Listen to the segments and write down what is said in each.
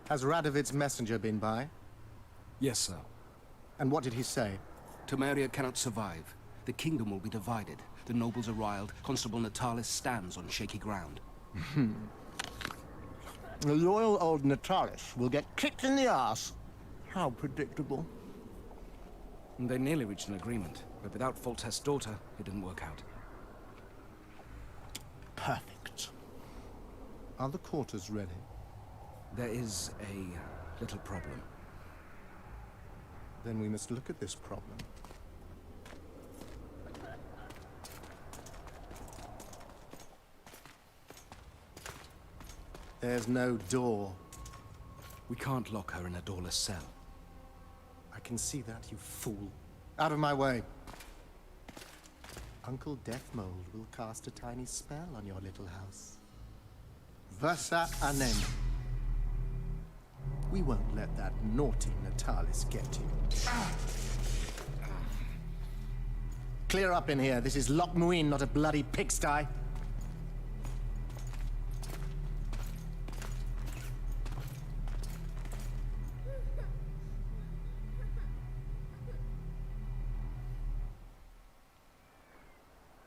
Has Radovid's messenger been by? Yes, sir. And what did he say? Temeria cannot survive. The kingdom will be divided. The nobles are riled. Constable Natalis stands on shaky ground. The loyal old Natalis will get kicked in the ass. How predictable. They nearly reached an agreement, but without Foltest's daughter, it didn't work out. Perfect. Are the quarters ready? There is a little problem. Then we must look at this problem. There's no door. We can't lock her in a doorless cell. I can see that, you fool. Out of my way. Uncle Deathmold will cast a tiny spell on your little house. Versa anem. We won't let that naughty Natalis get you. Clear up in here. This is Loc Muinne, not a bloody pigsty.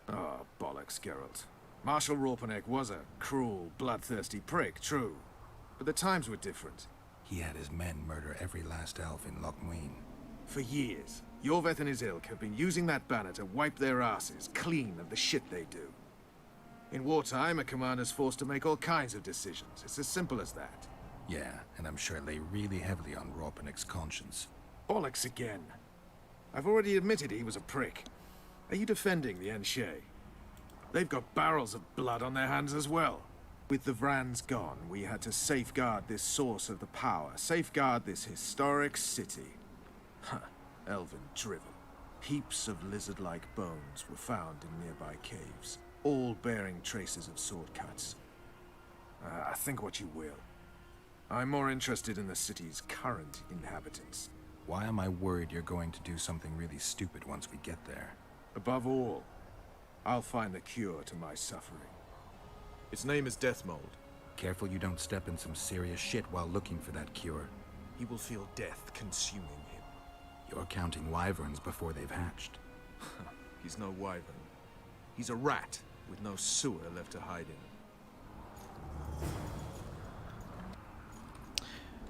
Oh, bollocks, Geralt. Marshal Raupenek was a cruel, bloodthirsty prick, true. But the times were different. He had his men murder every last elf in Loc Muinne. For years, Yorveth and his ilk have been using that banner to wipe their asses clean of the shit they do. In wartime, a commander's forced to make all kinds of decisions. It's as simple as that. Yeah, and I'm sure it lay really heavily on Raupenek's conscience. Bollocks again. I've already admitted he was a prick. Are you defending the Enshe? They've got barrels of blood on their hands as well. With the Vrans gone, we had to safeguard this source of the power, safeguard this historic city. Huh, elven drivel. Heaps of lizard-like bones were found in nearby caves, all bearing traces of sword cuts. Think what you will. I'm more interested in the city's current inhabitants. Why am I worried you're going to do something really stupid once we get there? Above all, I'll find the cure to my suffering. Its name is Deathmold. Careful you don't step in some serious shit while looking for that cure. He will feel death consuming him. You're counting wyverns before they've hatched. He's no wyvern. He's a rat with no sewer left to hide in.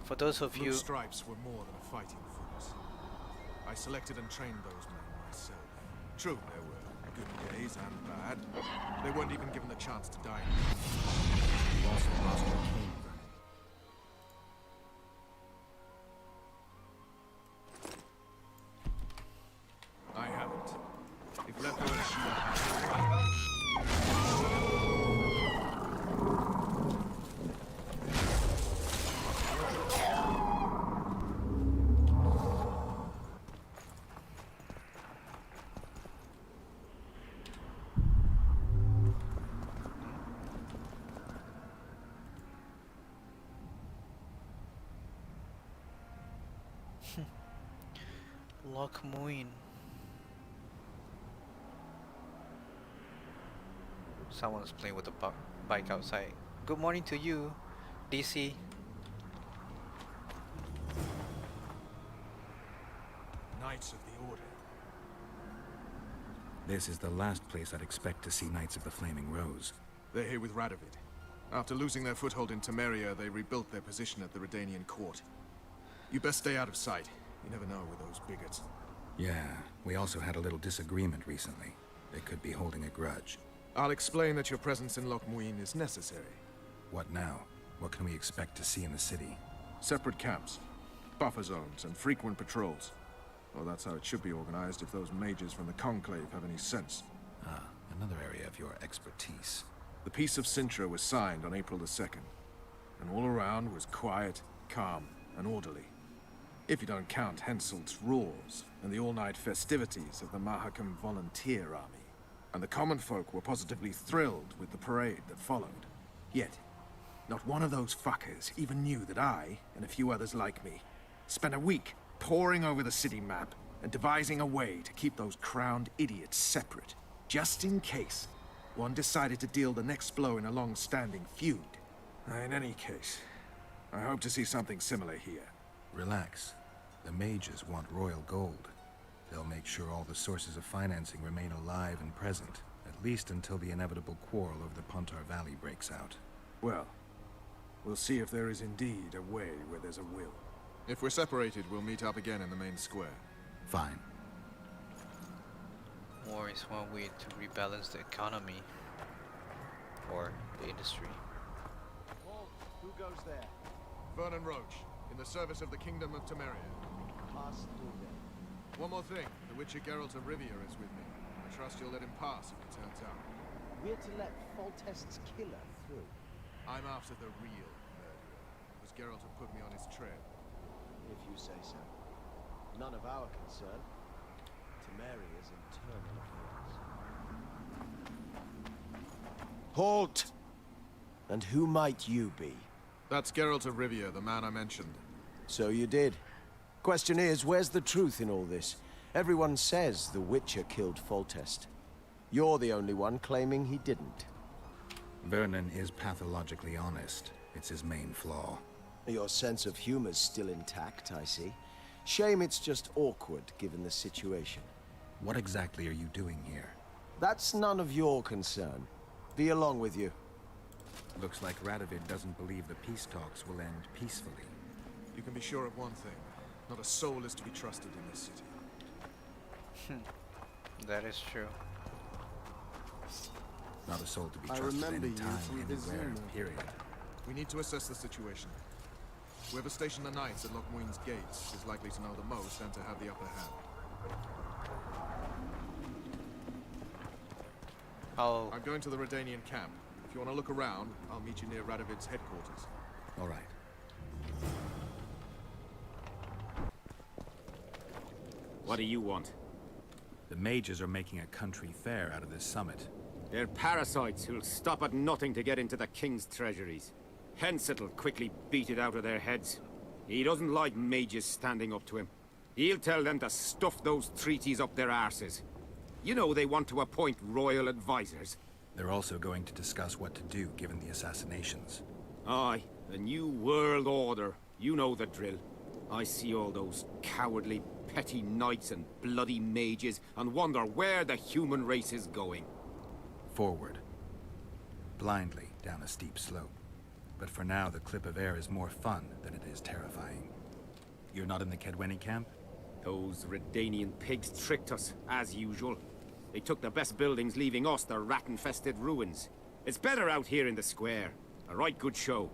For those of Blue you... stripes were more than a fighting force. I selected and trained those men myself. True, there were good days and bad. They weren't even given the chance to die. You also lost your king, Vernon. I haven't. If left alone, Loc Muinne. Someone's playing with the bike outside. Good morning to you, DC. Knights of the Order. This is the last place I'd expect to see Knights of the Flaming Rose. They're here with Radovid. After losing their foothold in Temeria, they rebuilt their position at the Redanian court. You best stay out of sight. You never know with those bigots. Yeah, we also had a little disagreement recently. They could be holding a grudge. I'll explain that your presence in Loc Muinne is necessary. What now? What can we expect to see in the city? Separate camps, buffer zones, and frequent patrols. Well, that's how it should be organized if those mages from the Conclave have any sense. Ah, another area of your expertise. The Peace of Sintra was signed on April the 2nd, and all around was quiet, calm, and orderly. If you don't count Henselt's roars and the all-night festivities of the Mahakam Volunteer Army. And the common folk were positively thrilled with the parade that followed. Yet, not one of those fuckers even knew that I, and a few others like me, spent a week poring over the city map and devising a way to keep those crowned idiots separate, just in case one decided to deal the next blow in a long-standing feud. In any case, I hope to see something similar here. Relax. The mages want royal gold. They'll make sure all the sources of financing remain alive and present, at least until the inevitable quarrel over the Pontar Valley breaks out. Well, we'll see if there is indeed a way where there's a will. If we're separated, we'll meet up again in the main square. Fine. War is one way to rebalance the economy or the industry. Who goes there? Vernon Roche, in the service of the Kingdom of Temeria. Pass through them. One more thing, the Witcher Geralt of Rivia is with me. I trust you'll let him pass if he turns out. We're to let Foltest's killer through. I'm after the real murderer, because Geralt had put me on his trail. If you say so. None of our concern. Temeria's internal affairs. Halt! And who might you be? That's Geralt of Rivia, the man I mentioned. So you did. Question is, where's the truth in all this? Everyone says the Witcher killed Foltest. You're the only one claiming he didn't. Vernon is pathologically honest. It's his main flaw. Your sense of humor's still intact, I see. Shame it's just awkward, given the situation. What exactly are you doing here? That's none of your concern. Be along with you. Looks like Radovid doesn't believe the peace talks will end peacefully. You can be sure of one thing. Not a soul is to be trusted in this city. That is true. Not a soul to be I trusted remember you anytime, through the anywhere, Zoom. period. We need to assess the situation. Whoever stationed the knights at Loc Muinne's gates is likely to know the most and to have the upper hand. I'm going to the Redanian camp. If you want to look around, I'll meet you near Radovid's headquarters. All right. What do you want? The mages are making a country fair out of this summit. They're parasites who'll stop at nothing to get into the king's treasuries. Hence it'll quickly beat it out of their heads. He doesn't like mages standing up to him. He'll tell them to stuff those treaties up their arses. You know they want to appoint royal advisors. They're also going to discuss what to do given the assassinations. Aye, a new world order. You know the drill. I see all those cowardly, petty knights and bloody mages and wonder where the human race is going. Forward. Blindly down a steep slope. But for now, the clip of air is more fun than it is terrifying. You're not in the Kedweni camp? Those Redanian pigs tricked us, as usual. They took the best buildings, leaving us the rat-infested ruins. It's better out here in the square. A right good show.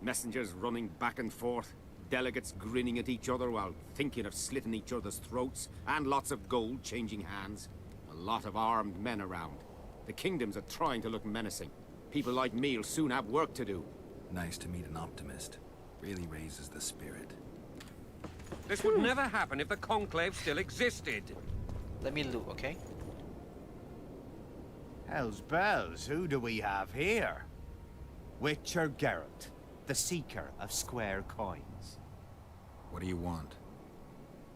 Messengers running back and forth, delegates grinning at each other while thinking of slitting each other's throats, and lots of gold changing hands. A lot of armed men around. The kingdoms are trying to look menacing. People like me will soon have work to do. Nice to meet an optimist. Really raises the spirit. This would never happen if the Conclave still existed. Let me loot, okay? Hell's bells, who do we have here? Witcher Geralt, the seeker of square coins. What do you want?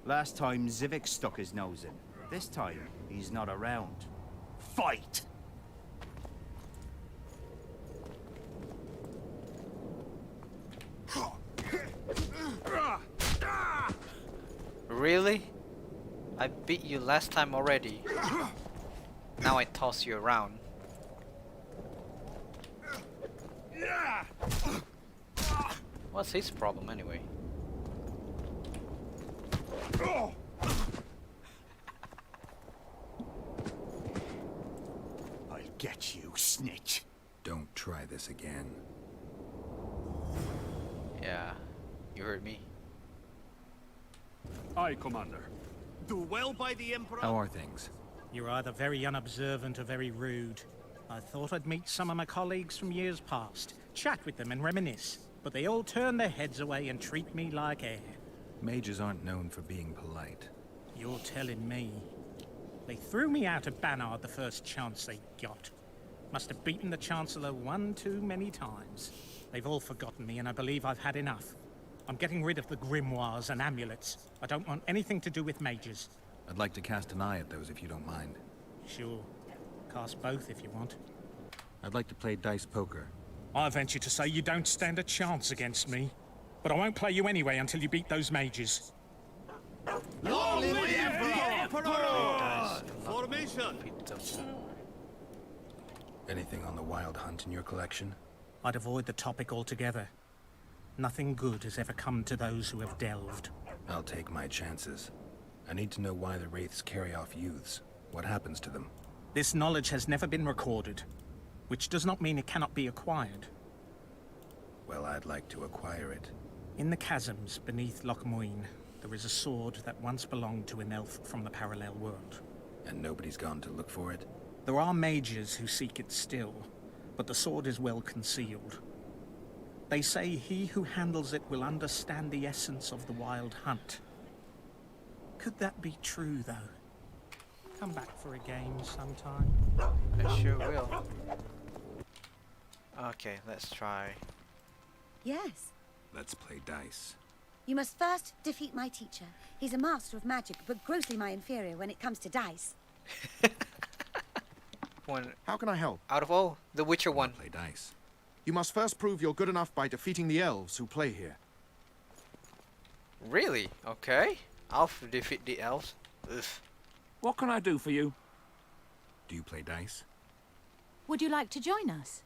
Last time Zivik stuck his nose in. This time, he's not around. Fight! Really? I beat you last time already. Now I toss you around. What's his problem anyway? I'll get you, snitch. Don't try this again. Yeah, you heard me. Aye, Commander. Do well by the Emperor. How are things? You're either very unobservant or very rude. I thought I'd meet some of my colleagues from years past, chat with them and reminisce, but they all turn their heads away and treat me like air. Mages aren't known for being polite. You're telling me. They threw me out of Banard the first chance they got. Must have beaten the Chancellor one too many times. They've all forgotten me and I believe I've had enough. I'm getting rid of the grimoires and amulets. I don't want anything to do with mages. I'd like to cast an eye at those if you don't mind. Sure. Cast both if you want. I'd like to play dice poker. I venture to say you don't stand a chance against me. But I won't play you anyway until you beat those mages. Long live the Emperor! Formation! Anything on the wild hunt in your collection? I'd avoid the topic altogether. Nothing good has ever come to those who have delved. I'll take my chances. I need to know why the wraiths carry off youths. What happens to them? This knowledge has never been recorded, which does not mean it cannot be acquired. Well, I'd like to acquire it. In the chasms beneath Loc Muinne, there is a sword that once belonged to an elf from the parallel world. And nobody's gone to look for it? There are mages who seek it still, but the sword is well concealed. They say he who handles it will understand the essence of the wild hunt. Could that be true, though? Come back for a game sometime. I sure will. Okay, let's try. Yes. Let's play dice. You must first defeat my teacher. He's a master of magic, but grossly my inferior when it comes to dice. One. How can I help? Out of all, the Witcher one. Play dice. You must first prove you're good enough by defeating the elves who play here. Really? Okay. I'll defeat the elves. Ugh. What can I do for you? Do you play dice? Would you like to join us?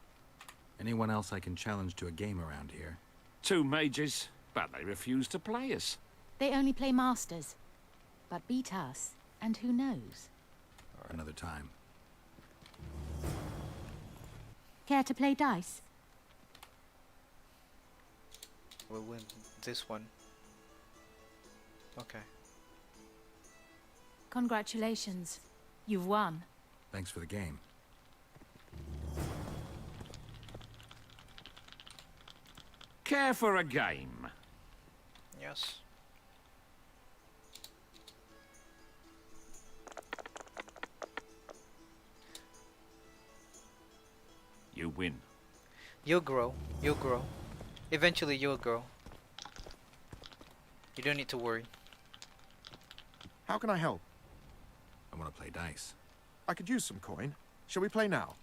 Anyone else I can challenge to a game around here? 2 mages, but they refuse to play us. They only play masters. But beat us, and who knows? Another time. Care to play dice? We'll win this one. Okay. Congratulations. You've won. Thanks for the game. Care for a game? Yes. You win. You'll grow. You'll grow. Eventually you'll grow. You don't need to worry. How can I help? I want to play dice. I could use some coin. Shall we play now?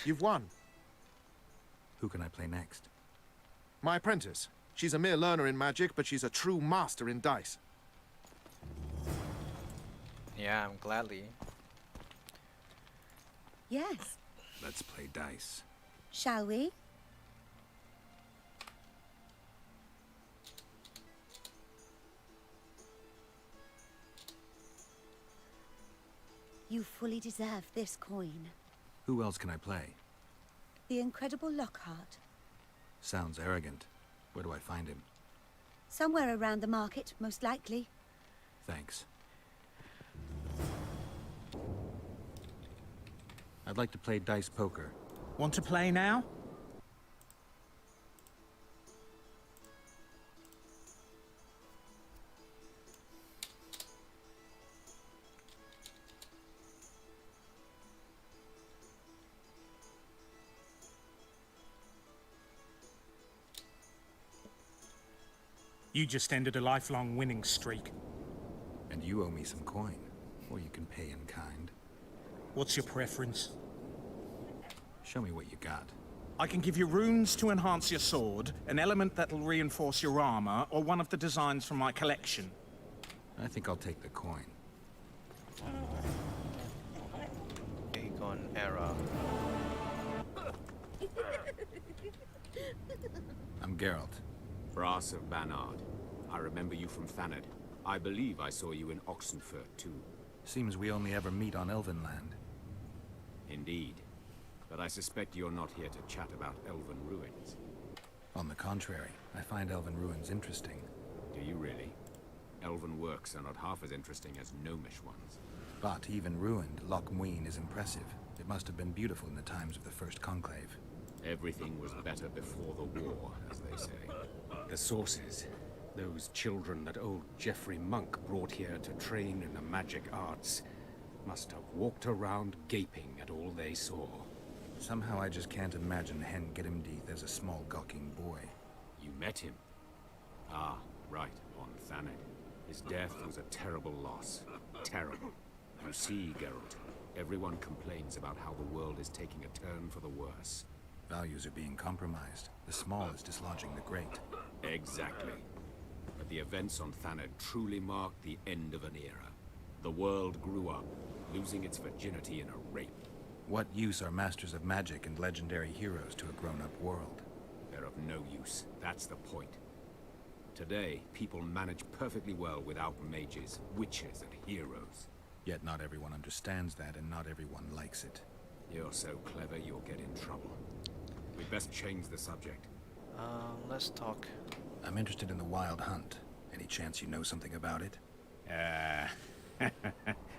You've won. Who can I play next? My apprentice. She's a mere learner in magic, but she's a true master in dice. Yeah, I'm gladly. Yes. Let's play dice. Shall we? You fully deserve this coin. Who else can I play? The incredible Lockhart. Sounds arrogant. Where do I find him? Somewhere around the market, most likely. Thanks. I'd like to play dice poker. Want to play now? You just ended a lifelong winning streak. And you owe me some coin. Or you can pay in kind. What's your preference? Show me what you got. I can give you runes to enhance your sword, an element that'll reinforce your armor, or one of the designs from my collection. I think I'll take the coin. Aegon era. I'm Geralt. Brass of Banard. I remember you from Thanad. I believe I saw you in Oxenfurt, too. Seems we only ever meet on Elven land. Indeed. But I suspect you're not here to chat about Elven ruins. On the contrary, I find Elven ruins interesting. Do you really? Elven works are not half as interesting as Gnomish ones. But even ruined, Loc Muinne is impressive. It must have been beautiful in the times of the First Conclave. Everything was better before the war, as they say. The sources. Those children that old Geoffrey Monk brought here to train in the magic arts must have walked around gaping at all they saw. Somehow I just can't imagine Hen Gedimdeath as a small gawking boy. You met him? Ah, right, on Thanad. His death was a terrible loss. Terrible. You see, Geralt, Everyone complains about how the world is taking a turn for the worse. Values are being compromised. The small is dislodging the great. Exactly. But the events on Thanedd truly marked the end of an era. The world grew up, losing its virginity in a rape. What use are masters of magic and legendary heroes to a grown-up world? They're of no use. That's the point. Today, people manage perfectly well without mages, witches, and heroes. Yet not everyone understands that, and not everyone likes it. You're so clever, you'll get in trouble. We'd best change the subject. Let's talk. I'm interested in the Wild Hunt. Any chance you know something about it?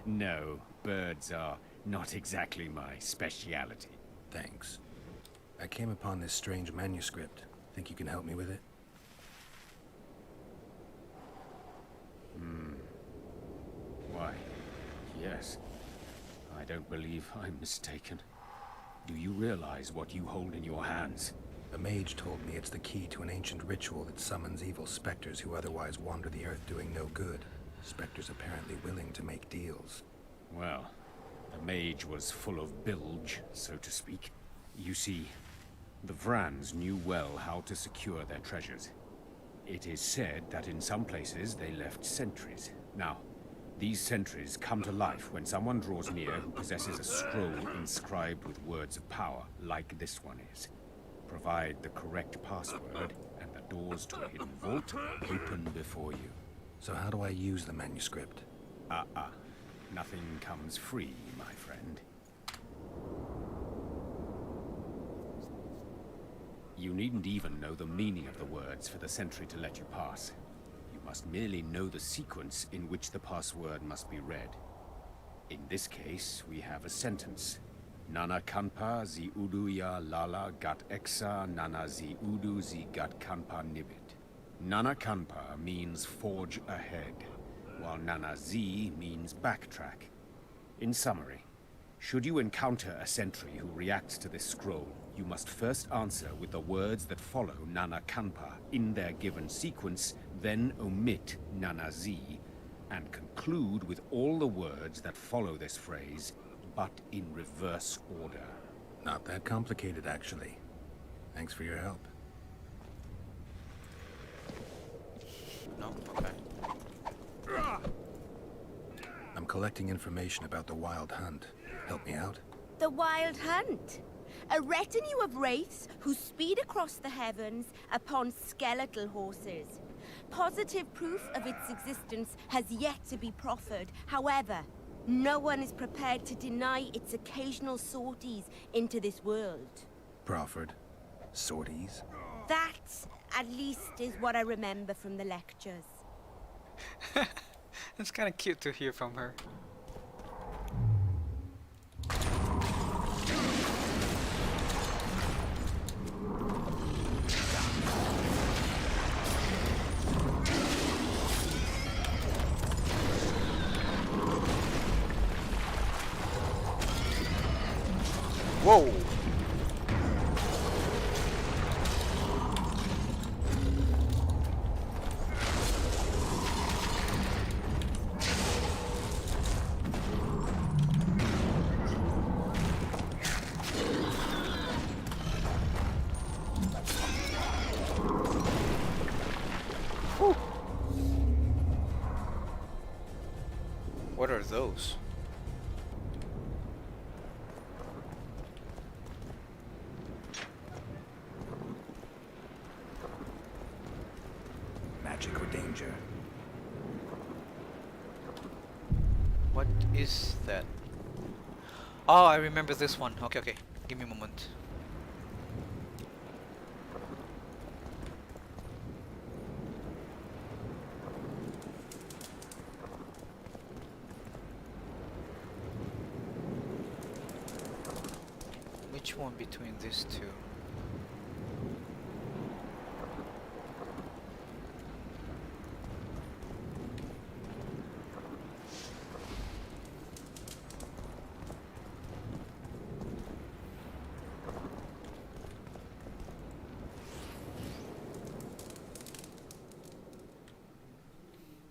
No, birds are not exactly my speciality. Thanks. I came upon this strange manuscript. Think you can help me with it? Why, yes. I don't believe I'm mistaken. Do you realize what you hold in your hands? A mage told me it's the key to an ancient ritual that summons evil specters who otherwise wander the earth doing no good. Specters apparently willing to make deals. Well, the mage was full of bilge, so to speak. You see, the Vrans knew well how to secure their treasures. It is said that in some places they left sentries. Now, these sentries come to life when someone draws near who possesses a scroll inscribed with words of power, like this one is. Provide the correct password, and the doors to a hidden vault open before you. So how do I use the manuscript? Nothing comes free, my friend. You needn't even know the meaning of the words for the sentry to let you pass. You must merely know the sequence in which the password must be read. In this case, we have a sentence. Nana kanpa zi udu ya lala gat exa nana zi udu zi gat kanpa nibit. Nana kanpa means forge ahead, while nana zi means backtrack. In summary, should you encounter a sentry who reacts to this scroll, you must first answer with the words that follow Nana Kanpa in their given sequence, then omit Nana Zi, and conclude with all the words that follow this phrase, but in reverse order. Not that complicated, actually. Thanks for your help. No? Okay. I'm collecting information about the Wild Hunt. Help me out? The Wild Hunt? A retinue of wraiths who speed across the heavens upon skeletal horses. Positive proof of its existence has yet to be proffered. However, no one is prepared to deny its occasional sorties into this world. Proffered? Sorties? That, at least, is what I remember from the lectures. It's kind of cute to hear from her. Whoa! What are those? Magic or danger? What is that? Oh, I remember this one. Okay, okay. Give me a moment. Which one between these two?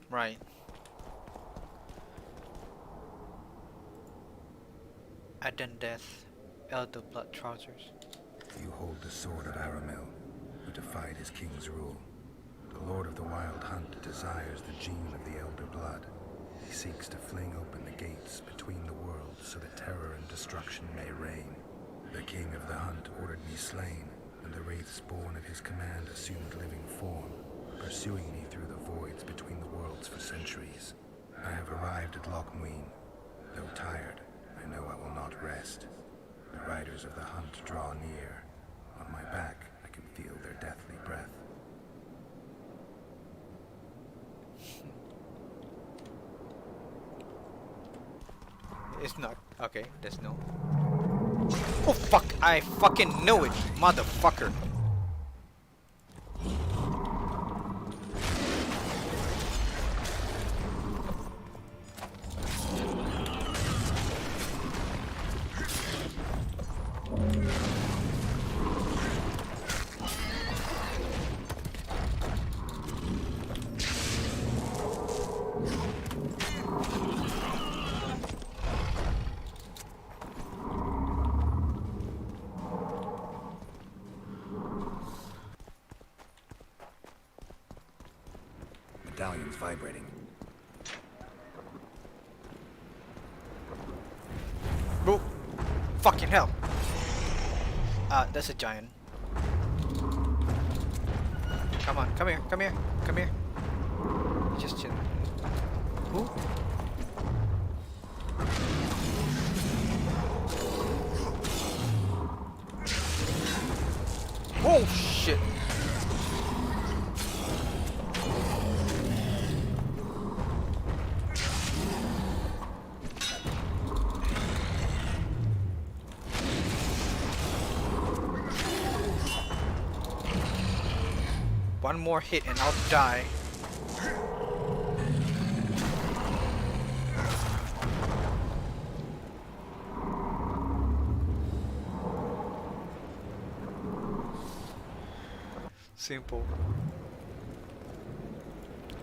Right. Aden Death, Elder Blood Trousers. You hold the sword of Aramil, who defied his king's rule. The Lord of the Wild Hunt desires the gene of the Elder Blood. He seeks to fling open the gates between the worlds so that terror and destruction may reign. The King of the Hunt ordered me slain, and the wraiths born of his command assumed living form, pursuing me through the voids between the worlds for centuries. I have arrived at Loc Muinne. Though tired, I know I will not rest. The riders of the hunt draw near. On my back, I can feel their deathly breath. It's not. Okay, there's no. Oh fuck! I fucking knew it, motherfucker! Medallion's vibrating. Bro, fucking hell! That's a giant. Come on, come here, come here, come here. Just chill. Who? Oh shit! One more hit and I'll die. Simple.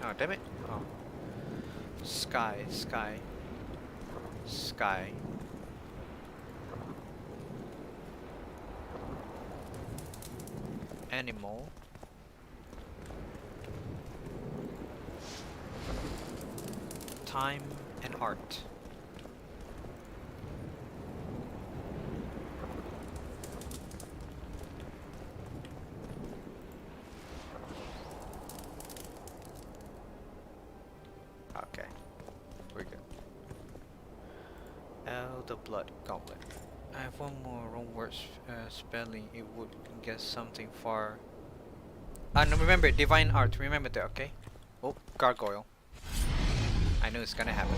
Oh, damn it. Oh. Sky, sky, sky. Animal. Time and art. Okay, we're good. Elder Blood Goblet. I have one more wrong word spelling. It would guess something far. No, remember divine art. Remember that, okay? Oh, gargoyle. I knew it's gonna happen.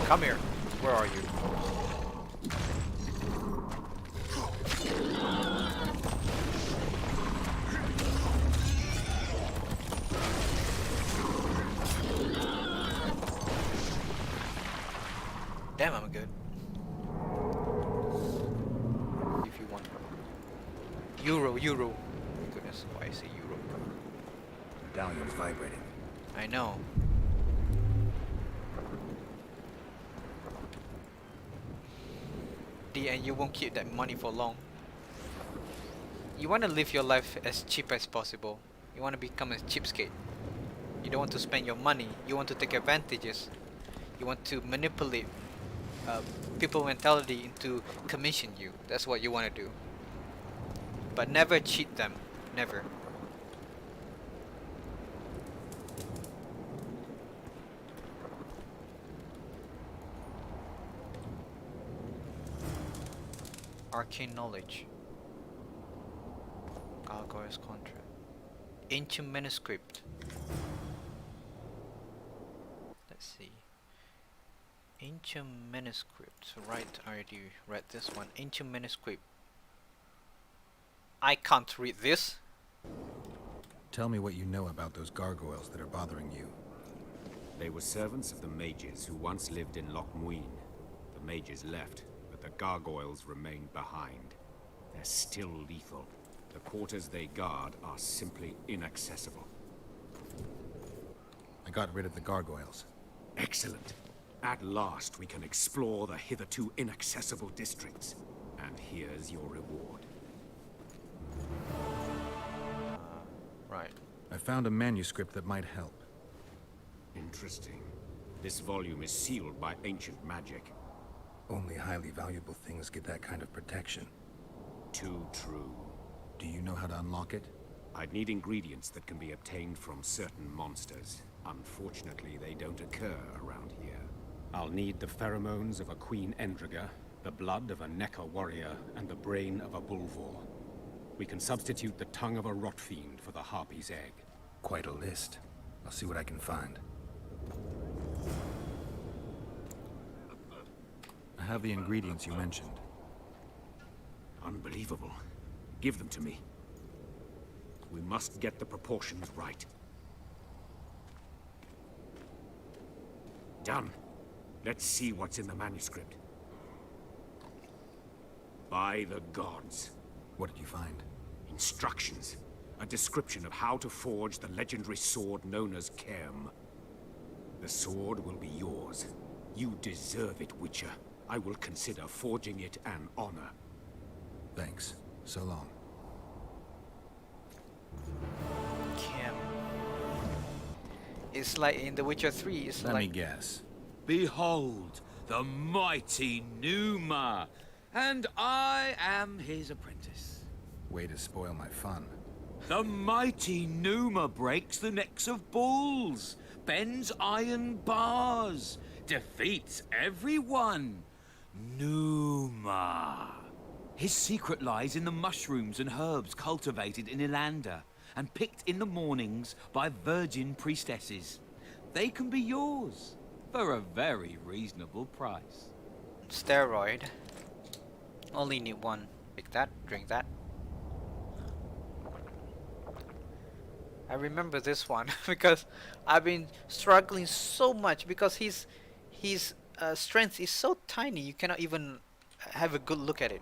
Come here. Where are you? Damn, I'm good. If you want. Euro. My goodness, why I say Euro? Medallion's vibrating. I know. And you won't keep that money for long. You want to live your life as cheap as possible. You want to become a cheapskate. You don't want to spend your money. You want to take advantages. You want to manipulate people mentality into commission you. That's what you want to do. But never cheat them. Never. Arcane knowledge. Gargoyle's contract. Ancient manuscript. Let's see. Ancient manuscript. Right, I already read this one. Ancient manuscript. I can't read this. Tell me what you know about those gargoyles that are bothering you. They were servants of the mages who once lived in Loc Muinne. The mages left, but the gargoyles remained behind. They're still lethal. The quarters they guard are simply inaccessible. I got rid of the gargoyles. Excellent. At last we can explore the hitherto inaccessible districts. And here's your reward. Right. I found a manuscript that might help. Interesting. This volume is sealed by ancient magic. Only highly valuable things get that kind of protection. Too true. Do you know how to unlock it? I'd need ingredients that can be obtained from certain monsters. Unfortunately, they don't occur around here. I'll need the pheromones of a Queen Endriga, the blood of a Necker warrior, and the brain of a Bulvor. We can substitute the tongue of a rot fiend for the harpy's egg. Quite a list. I'll see what I can find. I have the ingredients you mentioned. Unbelievable. Give them to me. We must get the proportions right. Done. Let's see what's in the manuscript. By the gods. What did you find? Instructions. A description of how to forge the legendary sword known as Kerm. The sword will be yours. You deserve it, Witcher. I will consider forging it an honor. Thanks. So long. Kim. It's like in The Witcher 3, it's Let like... me guess. Behold, the mighty Numa, and I am his apprentice. Way to spoil my fun. The mighty Numa breaks the necks of bulls, bends iron bars, defeats everyone. Numa. His secret lies in the mushrooms and herbs cultivated in Ilanda and picked in the mornings by virgin priestesses. They can be yours for a very reasonable price. Steroid. Only need one. Pick that, drink that. I remember this one because I've been struggling so much because his strength is so tiny you cannot even have a good look at it.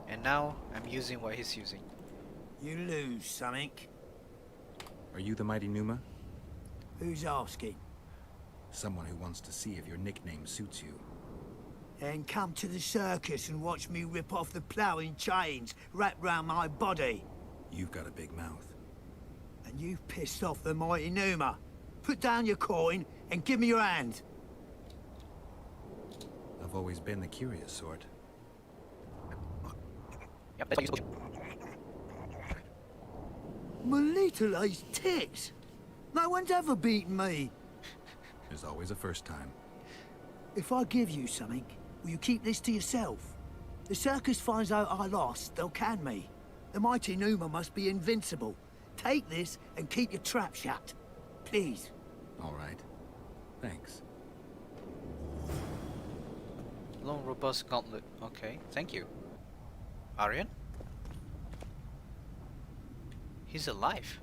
And now I'm using what he's using. You lose something. Are you the mighty Numa? Who's asking? Someone who wants to see if your nickname suits you. Then come to the circus and watch me rip off the ploughing chains wrapped round my body. You've got a big mouth. And you've pissed off the mighty Numa. Put down your coin and give me your hand. I've always been the curious sort. Yep, that's what My little ace tits. No one's ever beaten me. There's always a first time. If I give you something, will you keep this to yourself? The circus finds out I lost, they'll can me. The mighty Numa must be invincible. Take this and keep your trap shut. Please. All right. Thanks. Long robust gauntlet. Okay, thank you. Aryan? He's alive.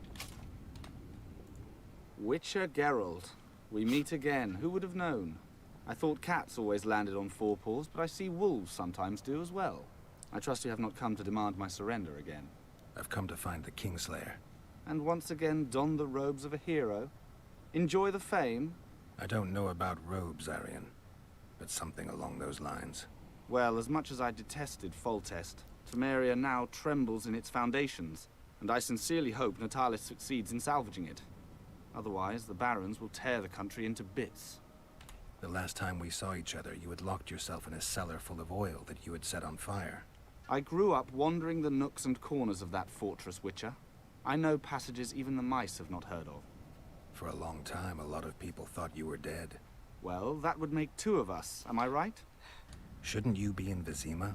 Witcher Geralt. We meet again. Who would have known? I thought cats always landed on four paws, but I see wolves sometimes do as well. I trust you have not come to demand my surrender again. I've come to find the Kingslayer. And once again don the robes of a hero? Enjoy the fame? I don't know about robes, Aryan, but something along those lines. Well, as much as I detested Foltest, Temeria now trembles in its foundations, and I sincerely hope Natalis succeeds in salvaging it. Otherwise, the barons will tear the country into bits. The last time we saw each other, you had locked yourself in a cellar full of oil that you had set on fire. I grew up wandering the nooks and corners of that fortress, Witcher. I know passages even the mice have not heard of. For a long time, a lot of people thought you were dead. Well, that would make two of us, am I right? Shouldn't you be in Vizima?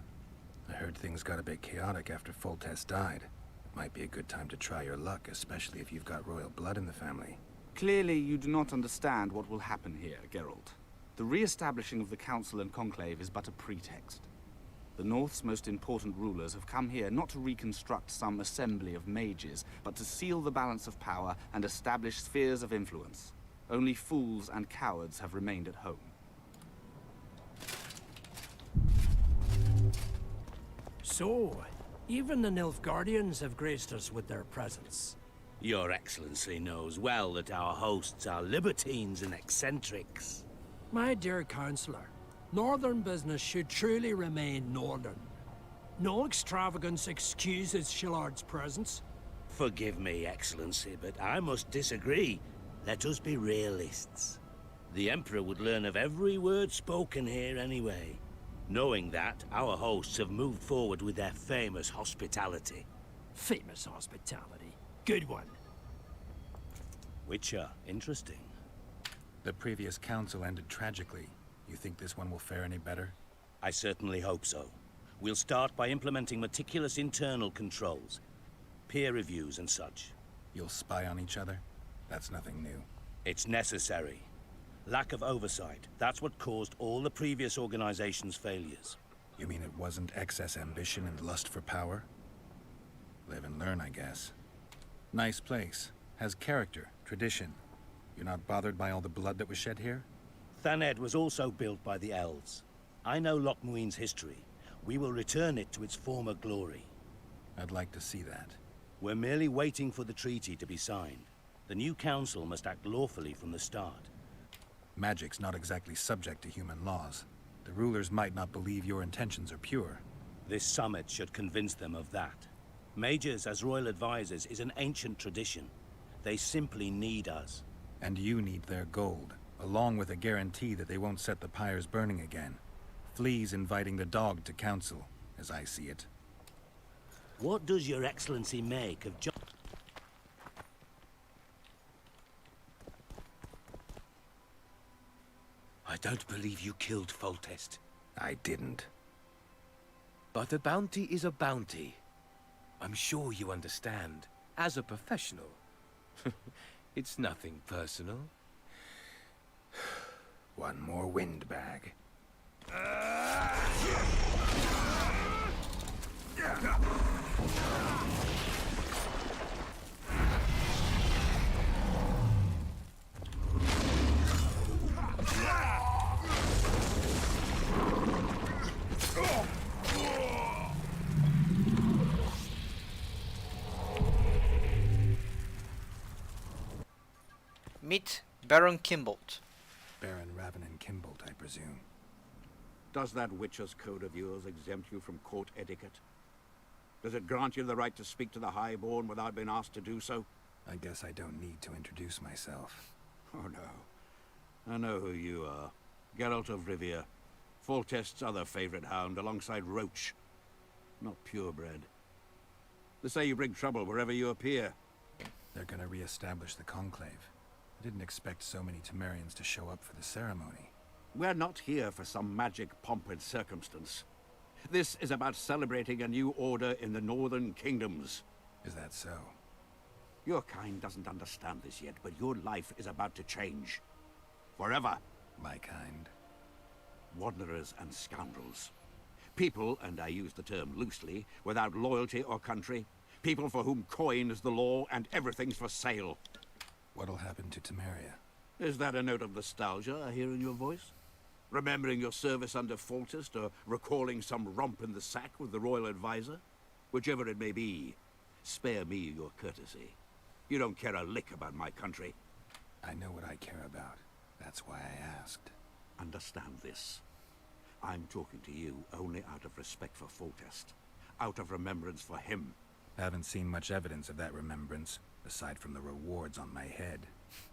I heard things got a bit chaotic after Foltest died. It might be a good time to try your luck, especially if you've got royal blood in the family. Clearly, you do not understand what will happen here, Geralt. The re-establishing of the Council and Conclave is but a pretext. The North's most important rulers have come here not to reconstruct some assembly of mages, but to seal the balance of power and establish spheres of influence. Only fools and cowards have remained at home. So, even the Nilfgaardians have graced us with their presence. Your Excellency knows well that our hosts are libertines and eccentrics. My dear Councillor, Northern business should truly remain Northern. No extravagance excuses Shillard's presence. Forgive me, Excellency, but I must disagree. Let us be realists. The Emperor would learn of every word spoken here anyway. Knowing that, our hosts have moved forward with their famous hospitality. Famous hospitality. Good one. Witcher, interesting. The previous council ended tragically. You think this one will fare any better? I certainly hope so. We'll start by implementing meticulous internal controls, peer reviews and such. You'll spy on each other? That's nothing new. It's necessary. Lack of oversight, that's what caused all the previous organization's failures. You mean it wasn't excess ambition and lust for power? Live and learn, I guess. Nice place. Has character, tradition. You're not bothered by all the blood that was shed here? Thaned was also built by the elves. I know Loc Muinne's history. We will return it to its former glory. I'd like to see that. We're merely waiting for the treaty to be signed. The new council must act lawfully from the start. Magic's not exactly subject to human laws. The rulers might not believe your intentions are pure. This summit should convince them of that. Mages as royal advisors is an ancient tradition. They simply need us. And you need their gold, along with a guarantee that they won't set the pyres burning again. Flea's inviting the dog to council, as I see it. What does your Excellency make of I don't believe you killed Foltest. I didn't. But a bounty is a bounty. I'm sure you understand, as a professional. It's nothing personal. One more windbag. Meet Baron Kimbolt. Baron Ravenin Kimbolt, I presume. Does that Witcher's code of yours exempt you from court etiquette? Does it grant you the right to speak to the Highborn without being asked to do so? I guess I don't need to introduce myself. Oh no. I know who you are. Geralt of Rivia. Foltest's other favorite hound alongside Roche. Not purebred. They say you bring trouble wherever you appear. They're gonna re-establish the Conclave. I didn't expect so many Temerians to show up for the ceremony. We're not here for some magic pomp and circumstance. This is about celebrating a new order in the Northern Kingdoms. Is that so? Your kind doesn't understand this yet, but your life is about to change. Forever. My kind? Wanderers and scoundrels. People, and I use the term loosely, without loyalty or country. People for whom coin is the law and everything's for sale. What'll happen to Temeria? Is that a note of nostalgia I hear in your voice? Remembering your service under Foltest, or recalling some romp in the sack with the royal advisor? Whichever it may be, spare me your courtesy. You don't care a lick about my country. I know what I care about. That's why I asked. Understand this. I'm talking to you only out of respect for Foltest. Out of remembrance for him. Haven't seen much evidence of that remembrance, aside from the rewards on my head.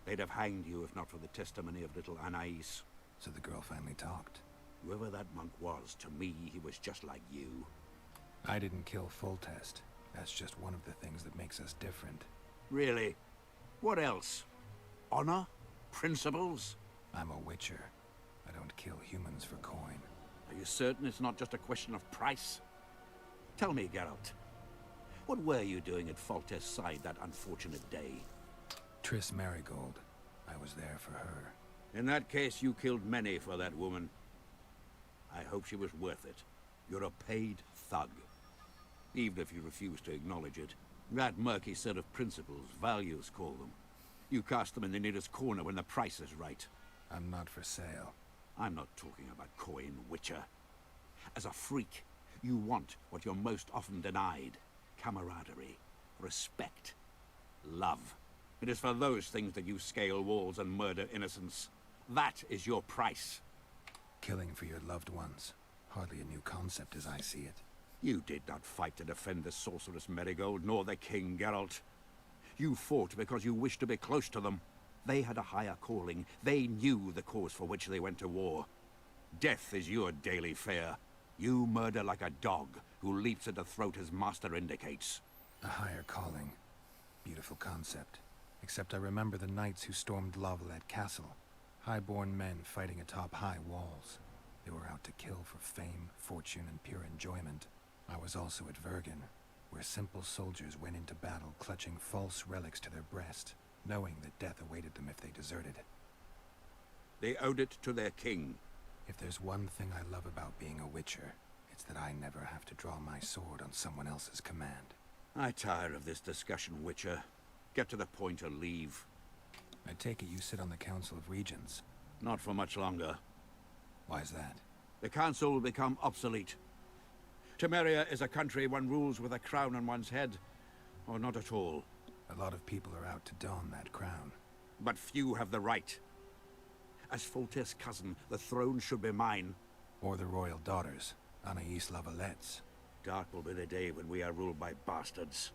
They'd have hanged you if not for the testimony of little Anais. So the girl finally talked. Whoever that monk was, to me, he was just like you. I didn't kill Foltest. That's just one of the things that makes us different. Really? What else? Honor? Principles? I'm a witcher. I don't kill humans for coin. Are you certain it's not just a question of price? Tell me, Geralt. What were you doing at Foltest's side that unfortunate day? Triss Marigold. I was there for her. In that case, you killed many for that woman. I hope she was worth it. You're a paid thug. Even if you refuse to acknowledge it. That murky set of principles, values call them. You cast them in the nearest corner when the price is right. I'm not for sale. I'm not talking about coin, Witcher. As a freak, you want what you're most often denied. Camaraderie, respect, love. It is for those things that you scale walls and murder innocents. That is your price. Killing for your loved ones. Hardly a new concept as I see it. You did not fight to defend the sorceress Marigold, nor the King Geralt. You fought because you wished to be close to them. They had a higher calling. They knew the cause for which they went to war. Death is your daily fare. You murder like a dog who leaps at the throat his master indicates. A higher calling. Beautiful concept. Except I remember the knights who stormed Lavalette Castle. High-born men fighting atop high walls. They were out to kill for fame, fortune, and pure enjoyment. I was also at Vergen, where simple soldiers went into battle clutching false relics to their breast, knowing that death awaited them if they deserted. They owed it to their king. If there's one thing I love about being a Witcher, it's that I never have to draw my sword on someone else's command. I tire of this discussion, Witcher. Get to the point or leave. I take it you sit on the Council of Regents. Not for much longer. Why's that? The Council will become obsolete. Temeria is a country one rules with a crown on one's head, or not at all. A lot of people are out to don that crown. But few have the right. As Foltest's cousin, the throne should be mine. Or the royal daughters, Anais Lavalette's. Dark will be the day when we are ruled by bastards.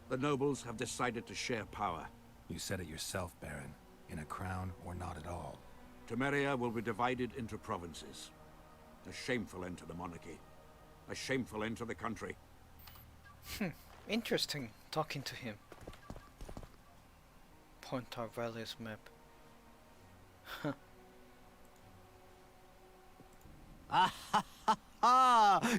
The nobles have decided to share power. You said it yourself, Baron. In a crown or not at all. Temeria will be divided into provinces. A shameful end to the monarchy. A shameful end to the country. Interesting talking to him. Pontarvali's map.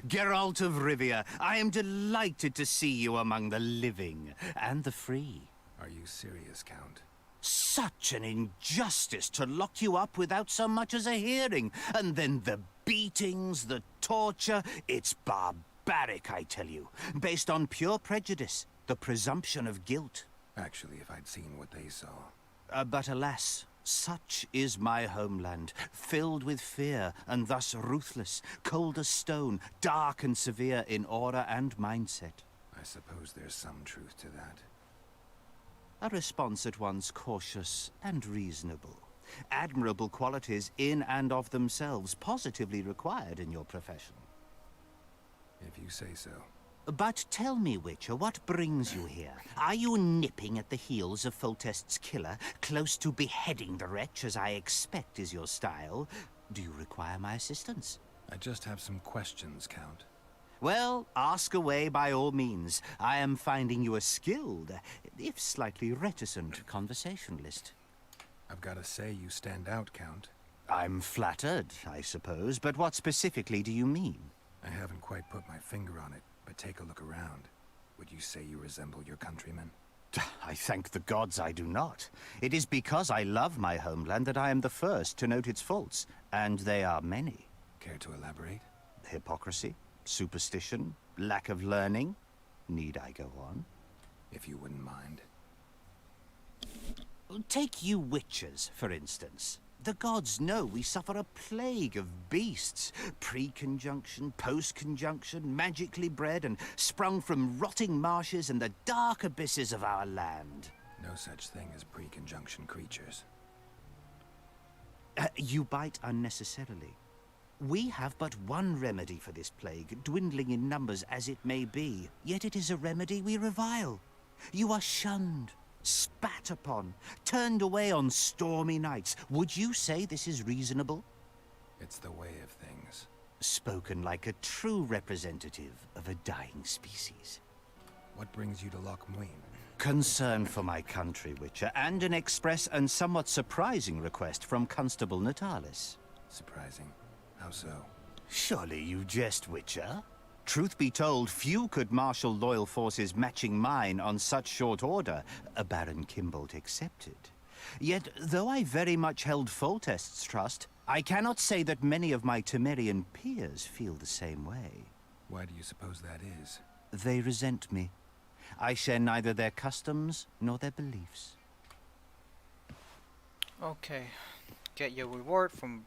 Geralt of Rivia, I am delighted to see you among the living and the free. Are you serious, Count? Such an injustice to lock you up without so much as a hearing. And then the beatings, the torture. It's barbaric, I tell you. Based on pure prejudice, the presumption of guilt. Actually, if I'd seen what they saw. But alas, such is my homeland, filled with fear, and thus ruthless, cold as stone, dark and severe in aura and mindset. I suppose there's some truth to that. A response at once cautious and reasonable. Admirable qualities in and of themselves, positively required in your profession. If you say so. But tell me, Witcher, what brings you here? Are you nipping at the heels of Foltest's killer, close to beheading the wretch, as I expect is your style? Do you require my assistance? I just have some questions, Count. Well, ask away by all means. I am finding you a skilled, if slightly reticent, conversationalist. I've got to say you stand out, Count. I'm flattered, I suppose, but what specifically do you mean? I haven't quite put my finger on it, but take a look around. Would you say you resemble your countrymen? I thank the gods I do not. It is because I love my homeland that I am the first to note its faults, and they are many. Care to elaborate? Hypocrisy, superstition, lack of learning. Need I go on? If you wouldn't mind. Take you witchers, for instance. The gods know we suffer a plague of beasts. Pre-conjunction, post-conjunction, magically bred and sprung from rotting marshes and the dark abysses of our land. No such thing as pre-conjunction creatures. You bite unnecessarily. We have but one remedy for this plague, dwindling in numbers as it may be. Yet it is a remedy we revile. You are shunned, spat upon, turned away on stormy nights. Would you say this is reasonable? It's the way of things. Spoken like a true representative of a dying species. What brings you to Loc Muinne? Concern for my country, Witcher, and an express and somewhat surprising request from Constable Natalis. Surprising? How so? Surely you jest, Witcher. Truth be told, few could marshal loyal forces matching mine on such short order, Baron Kimbolt excepted. Yet, though I very much held Foltest's trust, I cannot say that many of my Temerian peers feel the same way. Why do you suppose that is? They resent me. I share neither their customs nor their beliefs. Okay. Get your reward from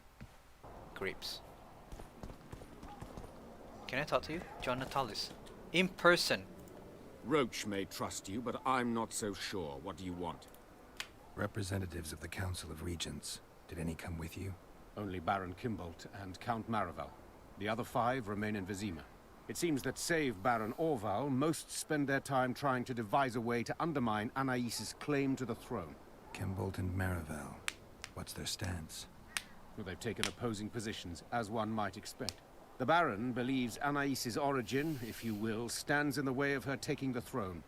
grapes. Can I talk to you? John Natalis. In person. Roche may trust you, but I'm not so sure. What do you want? Representatives of the Council of Regents. Did any come with you? Only Baron Kimbolt and Count Maravel. The other 5 remain in Vizima. It seems that save Baron Orval, most spend their time trying to devise a way to undermine Anais' claim to the throne. Kimbolt and Maravel. What's their stance? Well, they've taken opposing positions, as one might expect. The Baron believes Anais' origin, if you will, stands in the way of her taking the throne,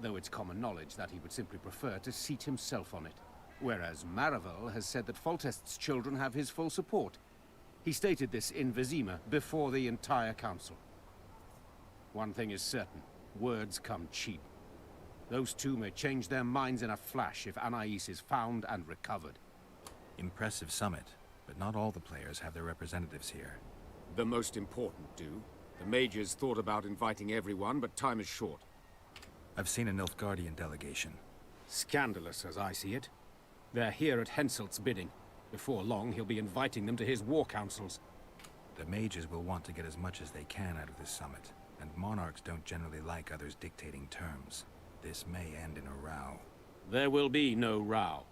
though it's common knowledge that he would simply prefer to seat himself on it. Whereas Maravel has said that Foltest's children have his full support. He stated this in Vizima before the entire council. One thing is certain, words come cheap. Those two may change their minds in a flash if Anais is found and recovered. Impressive summit, but not all the players have their representatives here. The most important do. The mages thought about inviting everyone, but time is short. I've seen a Nilfgaardian delegation. Scandalous, as I see it. They're here at Henselt's bidding. Before long, he'll be inviting them to his war councils. The mages will want to get as much as they can out of this summit, and monarchs don't generally like others dictating terms. This may end in a row. There will be no row.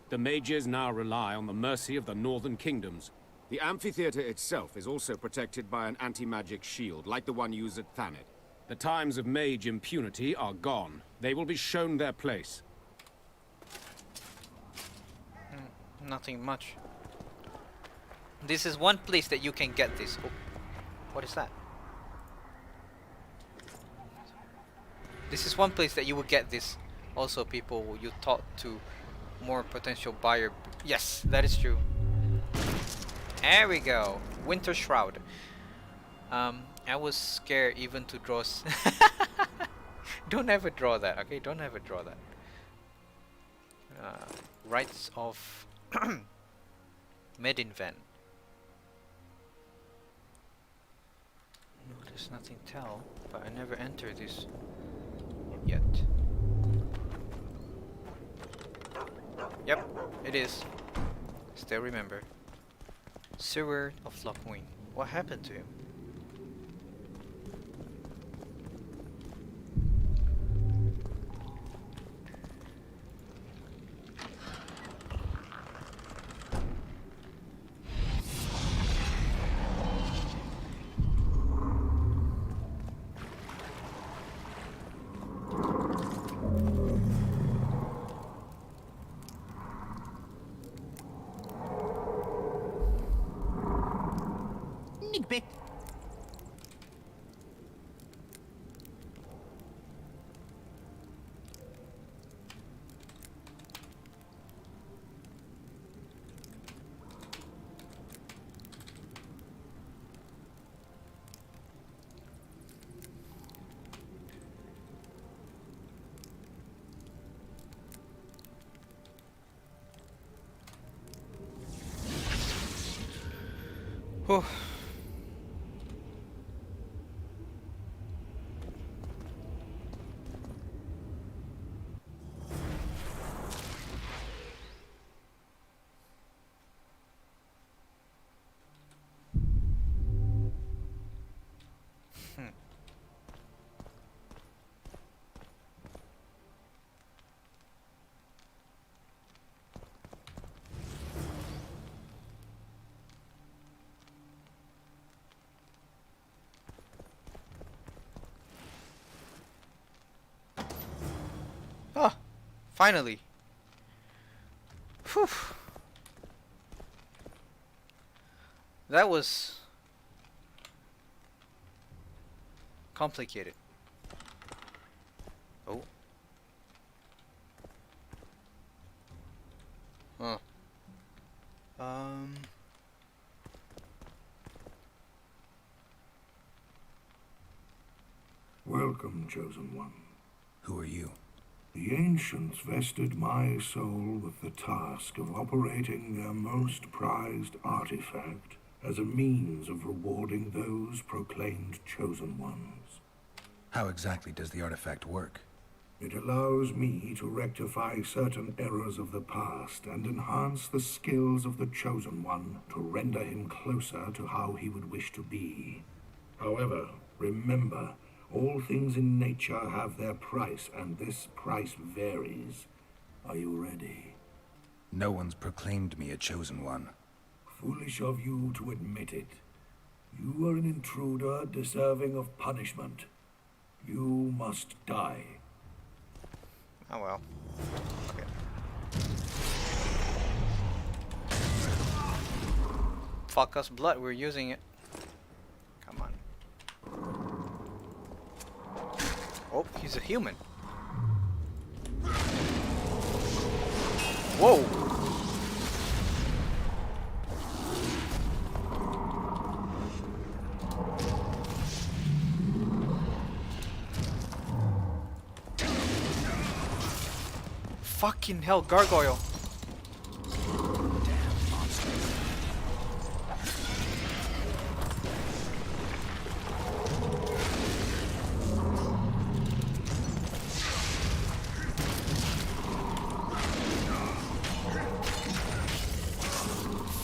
The mages now rely on the mercy of the northern kingdoms. The amphitheater itself is also protected by an anti-magic shield, like the one used at Thanet. The times of mage impunity are gone. They will be shown their place. Nothing much. This is one place that you can get this. Oh, what is that? This is one place that you will get this. Also, people, you talk to more potential buyer. Yes, that is true. There we go. Winter Shroud. I was scared even to draw. Don't ever draw that, okay? Don't ever draw that. Rights of Medinven. No, there's nothing tell, but I never entered this yet. Yep, it is. Still remember. Sewer of Loc Muinne. What happened to him? Nigbit. Oh. Ah, finally. Whew. That was complicated. Oh. Huh. Welcome, Chosen One. Who are you? The ancients vested my soul with the task of operating their most prized artifact as a means of rewarding those proclaimed chosen ones. How exactly does the artifact work? It allows me to rectify certain errors of the past and enhance the skills of the chosen one to render him closer to how he would wish to be. However, remember, all things in nature have their price, and this price varies. Are you ready? No one's proclaimed me a chosen one. Foolish of you to admit it. You are an intruder deserving of punishment. You must die. Oh well. Okay. Fuck us blood, we're using it. Come on. Oh, he's a human. Whoa! Fucking hell, gargoyle. Damn monster.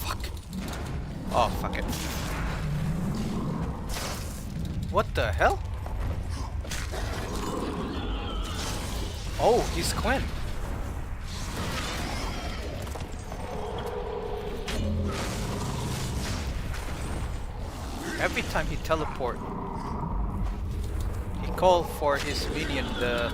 Fuck. Oh, fuck it. What the hell? Oh, he's Quinn. Every time he teleport, he called for his minion, the...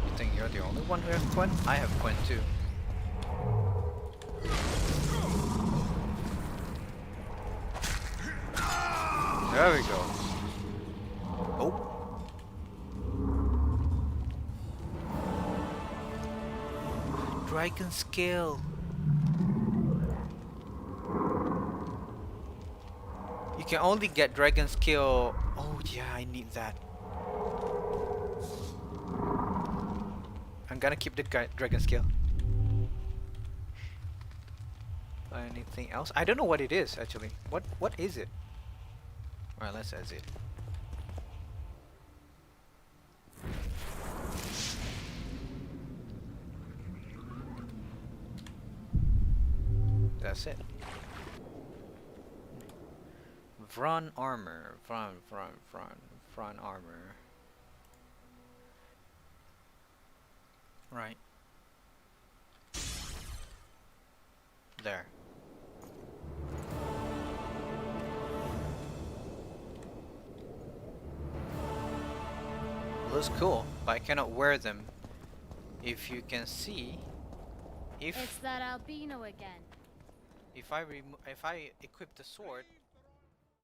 You think you're the only one who has Quinn? I have Quinn too. There we go. Oh. Dragon skill. You can only get dragon skill. Oh yeah, I need that. I'm gonna keep the dragon skill. Anything else? I don't know what it is actually. What is it? Alright, let's exit. That's it. Vron armor. Vron armor. Right. There. Looks cool, but I cannot wear them. If you can see, It's that albino again. if I equip the sword,